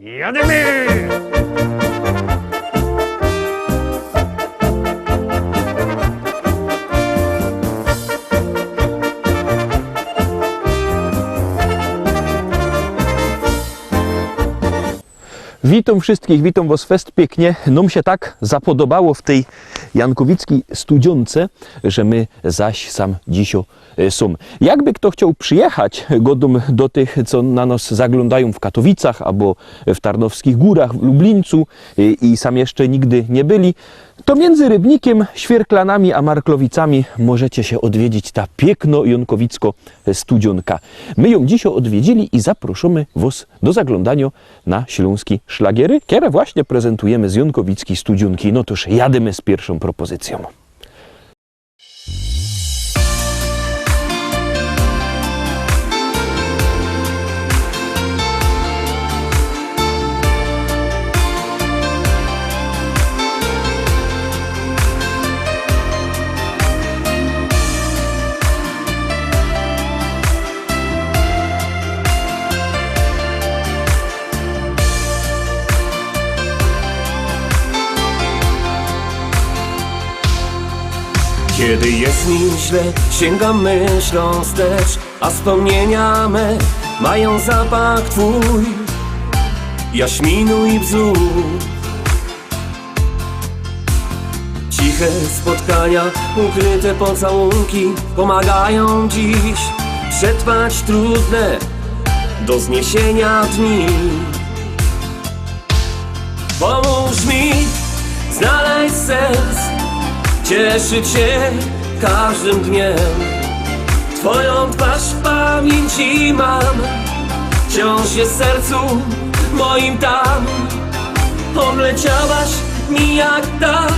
Jademy! Witam wszystkich, witam was fest pięknie. Nam się tak zapodobało w tej jankowickiej studience, że my zaś sam dzisiaj są. Jakby kto chciał przyjechać godom do tych, co na nas zaglądają w Katowicach albo w Tarnowskich Górach, w Lublińcu i sam jeszcze nigdy nie byli, to między Rybnikiem, Świerklanami a Marklowicami możecie się odwiedzić ta piękno-jankowicko studionka. My ją dzisiaj odwiedzili i zapraszamy was do zaglądania na śląskie szlagiery, które właśnie prezentujemy z jankowickiej studionki. No toż jademy z pierwszą propozycją. Kiedy jest mi źle, sięgam myślą wstecz, a wspomnienia me mają zapach twój, jaśminu i bzu. Ciche spotkania, ukryte pocałunki pomagają dziś przetrwać trudne do zniesienia dni. Pomóż mi znaleźć sens, cieszyć się każdym dniem. Twoją twarz w pamięci mam, wciąż jest w sercu moim tam. Odleciałaś mi jak tak,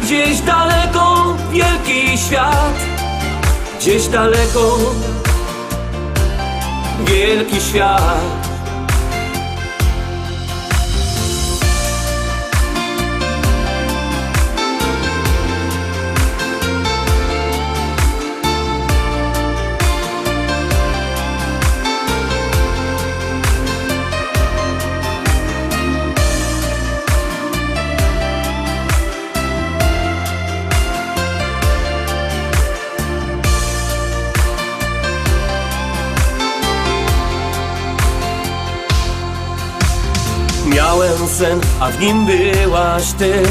gdzieś daleko wielki świat. Gdzieś daleko wielki świat. Miałem sen, a w nim byłaś ty.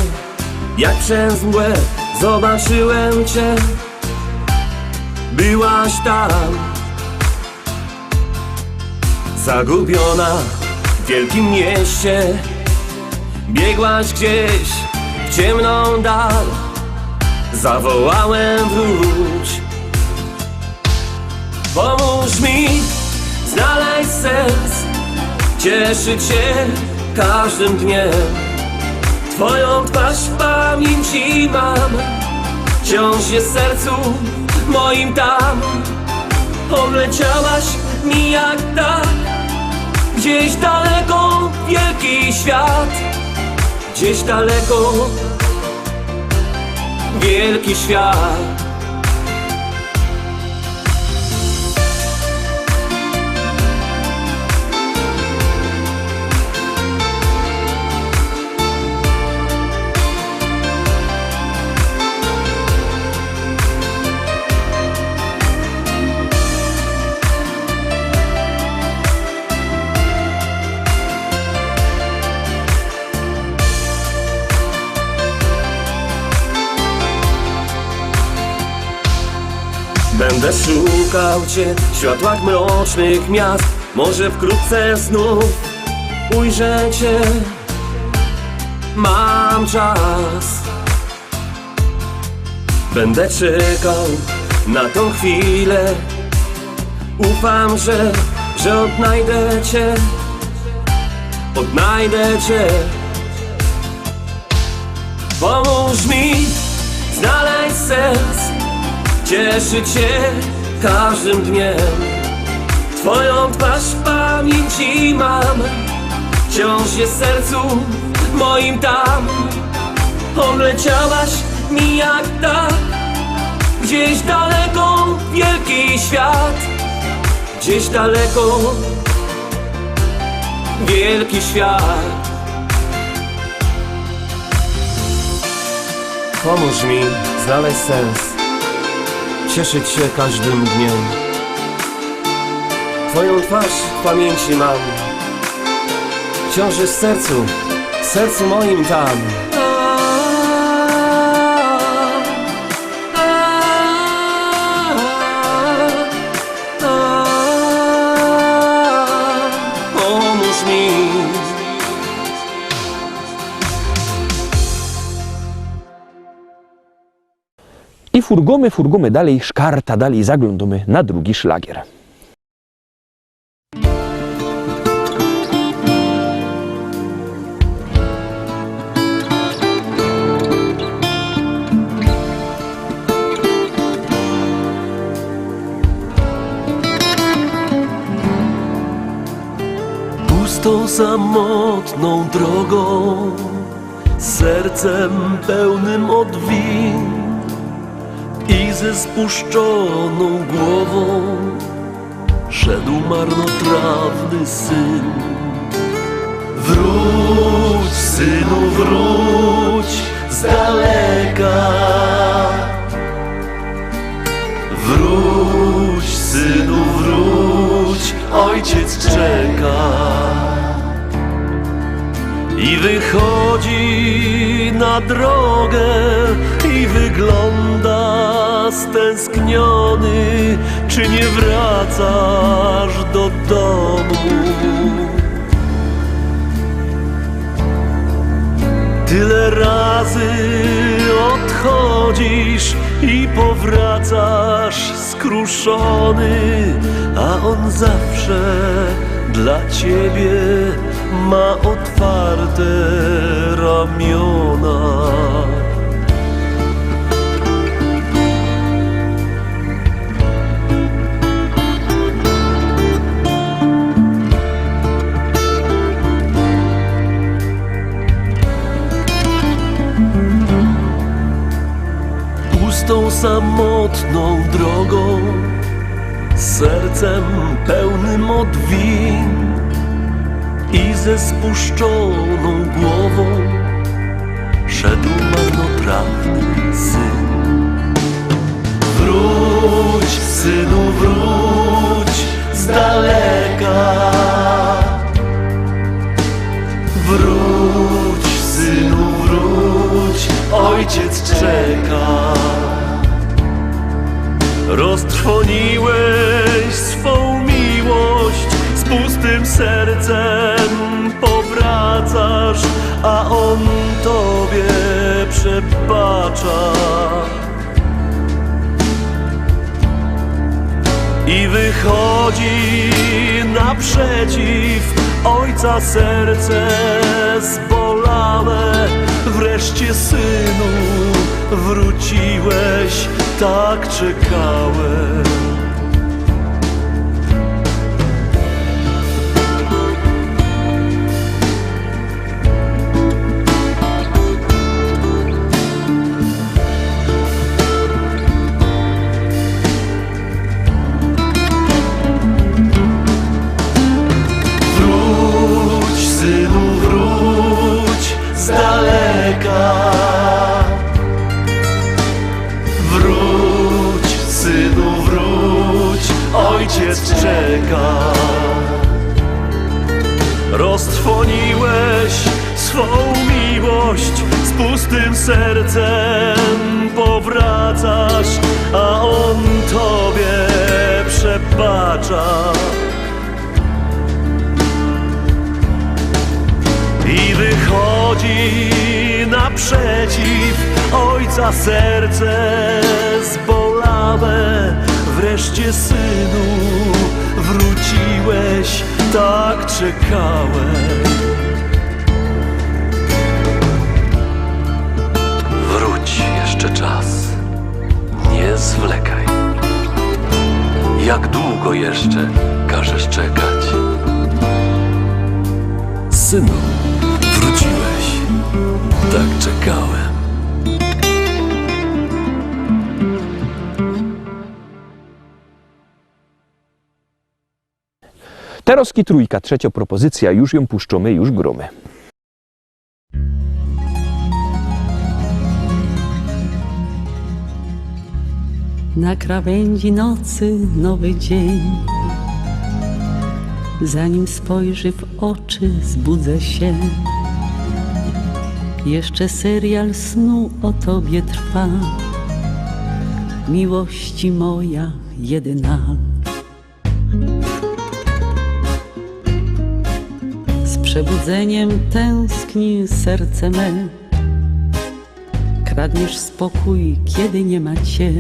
Jak przez mgłę zobaczyłem cię, byłaś tam, zagubiona w wielkim mieście. Biegłaś gdzieś w ciemną dal, zawołałem wróć. Pomóż mi znaleźć sens, cieszyć się każdym dniem. Twoją twarz w pamięci mam, wciąż jest w sercu moim tam. Odleciałaś mi jak tak, gdzieś daleko wielki świat. Gdzieś daleko wielki świat. Będę szukał cię w światłach mrocznych miast. Może wkrótce znów ujrzę cię. Mam czas, będę czekał na tą chwilę. Ufam, że odnajdę cię. Odnajdę cię. Pomóż mi znaleźć sens, cieszyć się każdym dniem. Twoją twarz w pamięci mam, wciąż jest w sercu moim tam. Odleciałaś mi jak tak, gdzieś daleko wielki świat. Gdzieś daleko wielki świat. Pomóż mi znaleźć sens, cieszyć się każdym dniem. Twoją twarz w pamięci mam, wciąż jest w sercu moim tam. Pomóż mi. I furgomy dalej, szkarta dalej, zaglądamy na drugi szlagier. Pustą, samotną drogą, sercem pełnym odwin i ze spuszczoną głową szedł marnotrawny syn. Wróć, synu, wróć z daleka. Wróć, synu, wróć, ojciec czeka. I wychodzi na drogę i wygląda stęskniony, czy nie wracasz do domu? Tyle razy odchodzisz i powracasz skruszony, a on zawsze dla ciebie ma otwarte ramiona. Pustą, samotną drogą, sercem pełnym odwin i ze spuszczoną głową szedł marnotrawny syn. Wróć, synu, wróć z daleka. Wróć, synu, wróć, ojciec czeka. Roztrwoniłeś swą miłość, z pustym sercem powracasz, a on tobie przebacza. I wychodzi naprzeciw ojca serce zbolałe. Wreszcie, synu, wróciłeś, tak czekałem. Wróć, synu, wróć z daleka. Wróć, synu, wróć, ojciec czeka. Roztrwoniłeś swą miłość, z pustym sercem powracasz, a on tobie przebacza. I wychodzi naprzeciw ojca serce zbolałe. Wreszcie, synu, wróciłeś, tak czekałem. Wróć, jeszcze czas, nie zwlekaj. Jak długo jeszcze każesz czekać? Synu, wróciłeś, tak czekałem. Teroski trójka, trzecia propozycja, już ją puszczamy, już gromy. Na krawędzi nocy nowy dzień. Zanim spojrzy w oczy, zbudzę się. Jeszcze serial snu o tobie trwa. Miłości moja jedyna. Z przebudzeniem tęskni serce me. Kradniesz spokój, kiedy nie ma cię.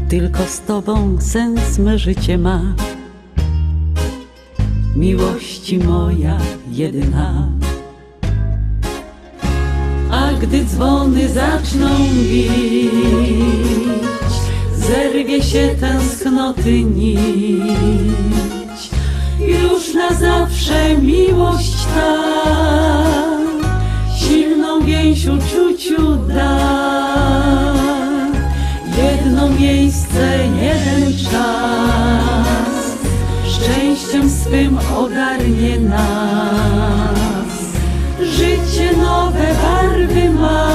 Tylko z tobą sens me życie ma. Miłości moja jedyna. A gdy dzwony zaczną bić, zerwie się tęsknoty nić. Już na zawsze miłość ta silną więź uczuciu da. Jedno miejsce, jeden czas, szczęściem swym ogarnie nas. Życie nowe barwy ma,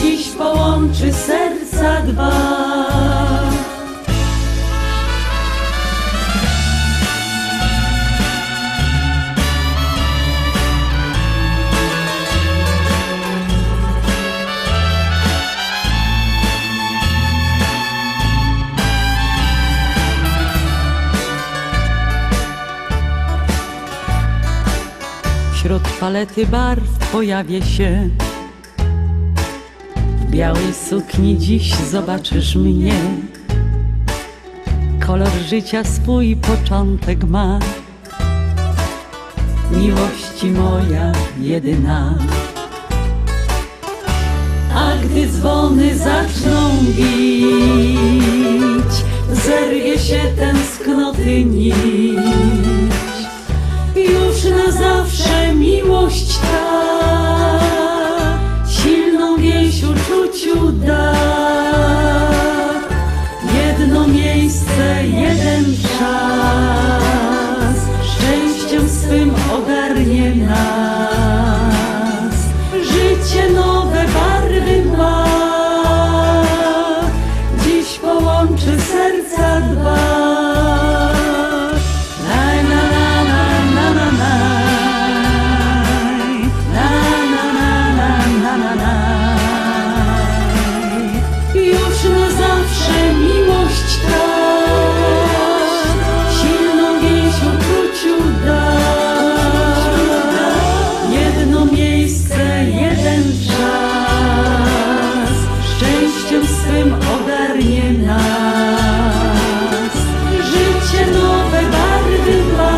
dziś połączy serca dwa. Wśród palety barw pojawię się. W białej sukni dziś zobaczysz mnie. Kolor życia swój początek ma. Miłości moja jedyna. A gdy dzwony zaczną bić, zerwie się tęsknoty nić. Już na zawsze miłość ta silną więź uczuciu da. Jedno miejsce, jeden czas, szczęściem swym ogarnie nas. Życie nowe barwy ma, dziś połączy serca dwa. Ogarnie nas. Życie nowe barwy ma,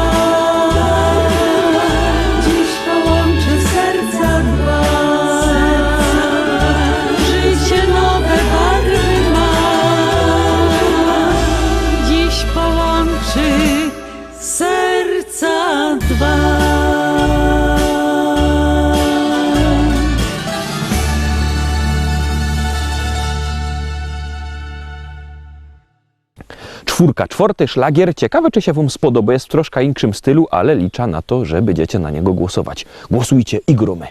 dziś połączy serca dwa. Życie nowe barwy ma, dziś połączy serca dwa. Czwórka, czwarty szlagier. Ciekawe, czy się wam spodoba. Jest w troszkę innym stylu, ale liczę na to, że będziecie na niego głosować. Głosujcie i gromy.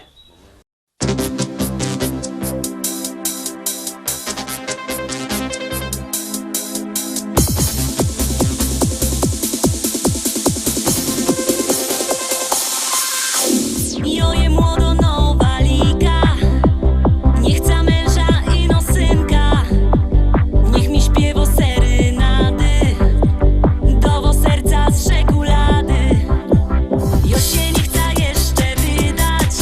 Joje młodo nowa liga, nie chcę męża i no synka. Niech mi śpiewo serynady, dowo serca z czekolady. Jo się nie chce jeszcze wydać,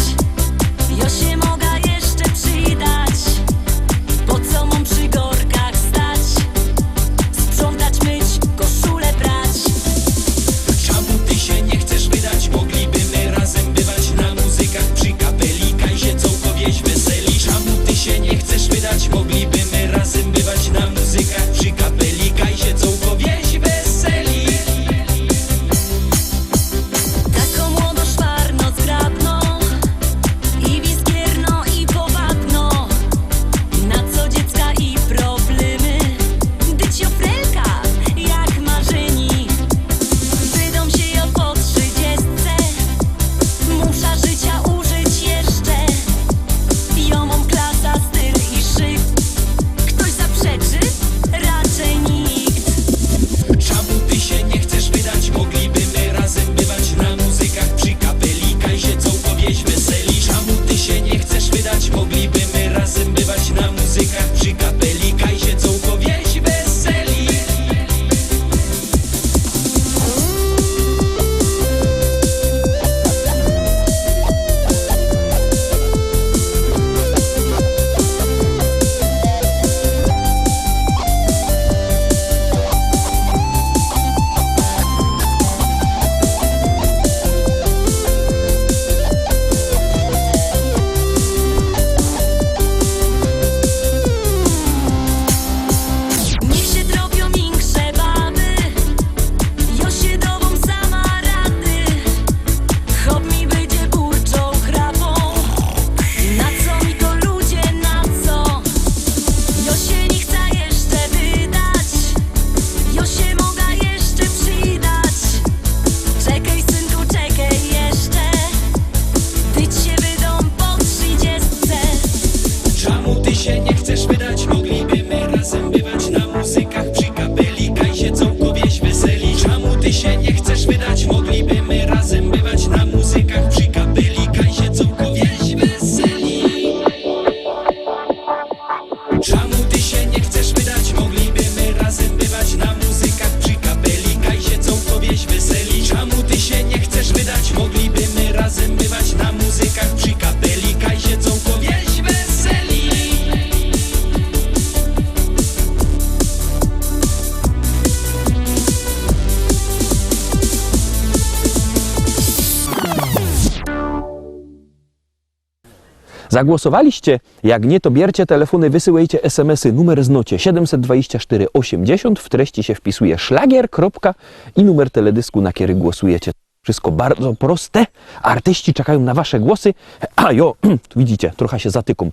Zagłosowaliście? Jak nie, to biercie telefony, wysyłajcie SMS-y, numer znocie 724 80, w treści się wpisuje szlagier, kropka i numer teledysku, na który głosujecie. Wszystko bardzo proste, artyści czekają na wasze głosy, a jo, widzicie, trochę się zatykam,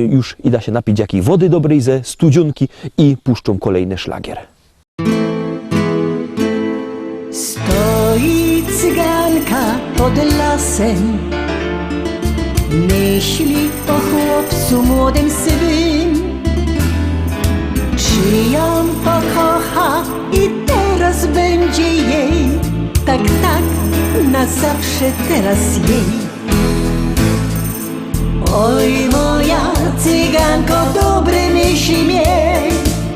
już idę się napić jakiej wody dobrej ze studziunki i puszczą kolejny szlagier. Stoi cyganka pod lasem, myśli o chłopcu młodym sywym. Czy ją pokocha i teraz będzie jej, tak, na zawsze teraz jej. Oj, moja cyganko, dobre myśli miej,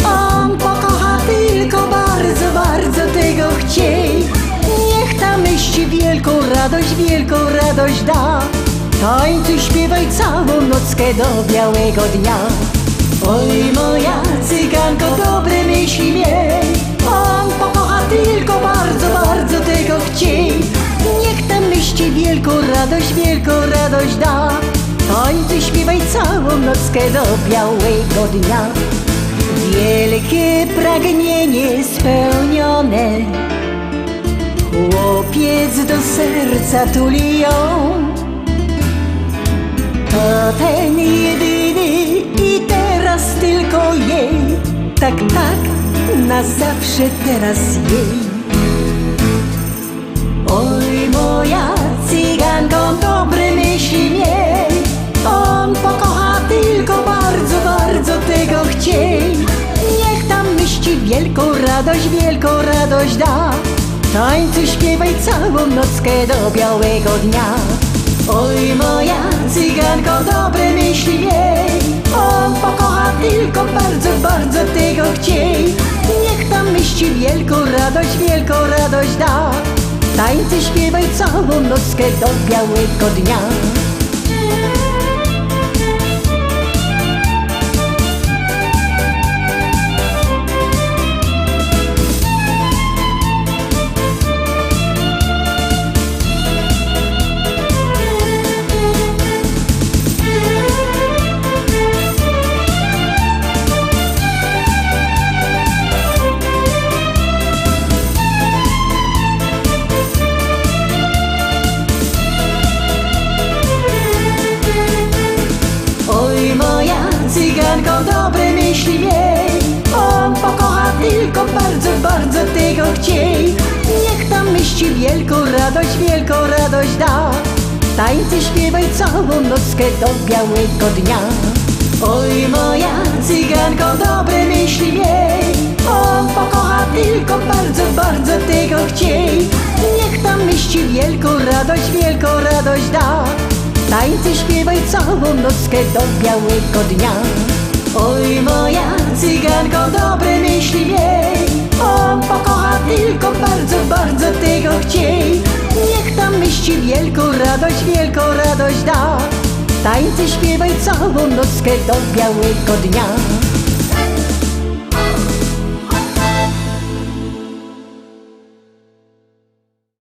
on pokocha tylko bardzo, bardzo tego chciej. Niech ta myśl wielką radość da, tańcuj, śpiewaj całą nockę do białego dnia. Oj, moja cyganko, dobre myśli miej, on pokocha tylko bardzo, bardzo tego chciej. Niech ta myśl wielką radość da, tańcuj, śpiewaj całą nockę do białego dnia. Wielkie pragnienie spełnione, chłopiec do serca tuli ją. To ten jedyny i teraz tylko jej, tak, na zawsze teraz jej. Oj, moja cyganko, dobre myśli miej, on pokocha tylko bardzo, bardzo tego chciej. Niech tam myśli wielką radość da, tańcuj, śpiewaj całą nockę do białego dnia. Oj, moja cyganko, dobre myśli miej, on pokocha tylko bardzo, bardzo tego chciej. Niech tam myśli wielką radość da, tańcuj, śpiewaj całą nockę do białego dnia. Cyganko, dobre myśli miej, on pokocha tylko bardzo, bardzo tego chciej. Niech tam myśli wielką radość da, tańcuj, śpiewaj całą nockę do białego dnia. Oj, moja cyganko, dobre myśli miej, on pokocha tylko bardzo, bardzo tego chciej. Niech tam myśli wielką radość da, tańcuj, śpiewaj całą nockę do białego dnia. Oj, moja cyganko, dobre myśli miej, on pokocha tylko bardzo, bardzo tego chciej. Niech tam myśli wielką radość da, tańcuj, śpiewaj całą nockę do białego dnia.